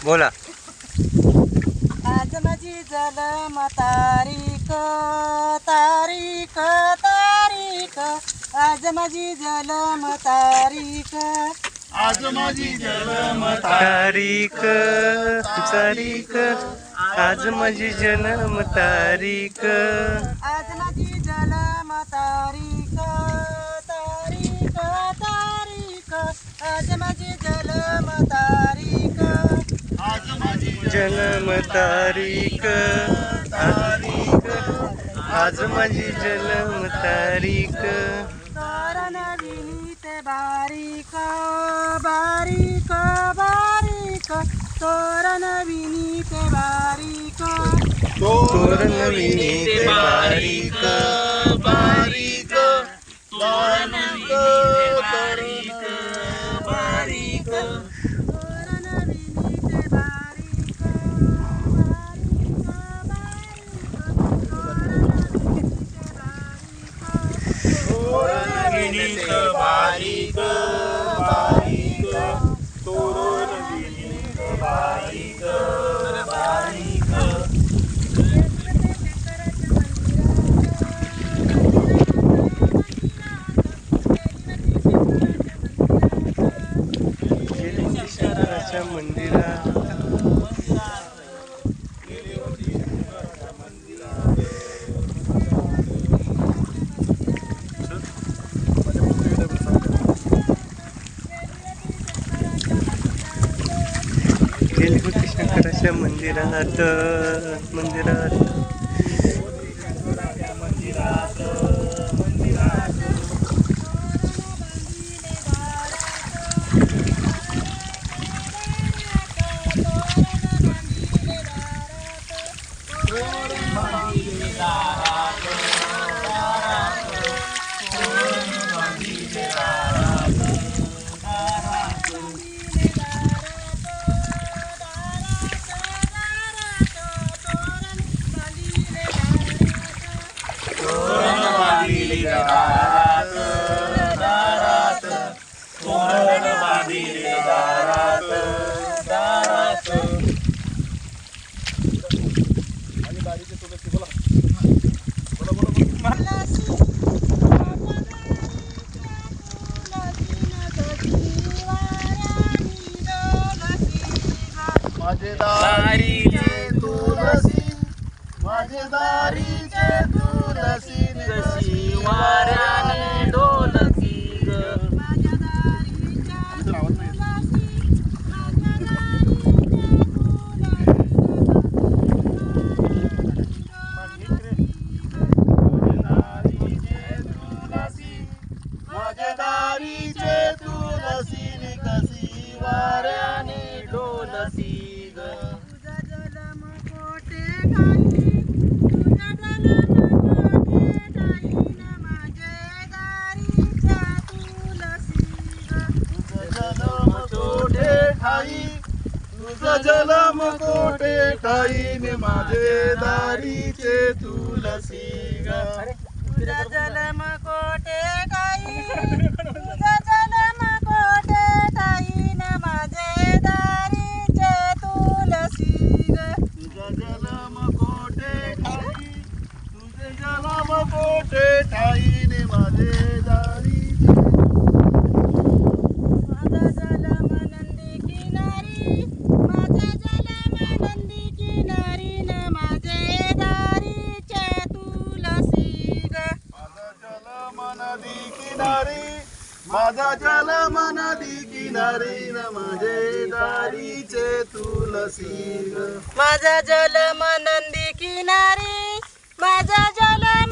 बोला. आज माझी जन्म तारीख तारीख तारीख आज माझी जन्म तारीख आज माझी जन्म तारीख तारीख आज माझी जन्म तारीख आज माझी जन्म तारीख तारीख तारीख आज माझी जन्म तारीख आज माझी जन्म तारीख तारीख आज माझी जन्म तारीख तोरण विनीत बारीक बारीक बारीक तोरण विनीत बारीक तोरण विनीत बारीक बारीक तोरण बारीक बारीक तोरण विनीत बारीक तोरण विनीत बारीक बारीक तोरण विनीत बारीक बारीक शंकराच्या मंदिरात गेली होती शंकराच्या मंदिरात मंदिरात माझे दारीचे तुलसी माझे दारीचे तुलसी कशी वाऱ्याने डोलती ग माझ्या दारीच्या माझे दारीचे तुलसी कशी वाऱ्याने डोलती ग तुझा जलम कोटे ठाई तुझा जलम कोटे ठाई न माझे दारीच्या तुलसी ग जलम कोठे ठाई तुझ जलम कोठे ठाईने माझे दारीचे तुलसी ग तुझा जलम कोटे ठाई तुझा जलम कोटे ठाई न माझे दारीचे तुलसी ग तुझ जलम कोठे ठाई तुझे जलम कोठे ठाईने माझे दारीचे माझा जलम नंदी किनारी माझा जलम नंदी किनारी न माझे दारीचे तुलसी ग माझा जलम नदी किनारी न माझे दारीचे तुलसी ग माझा जलम नंदी किनारी माझा जलम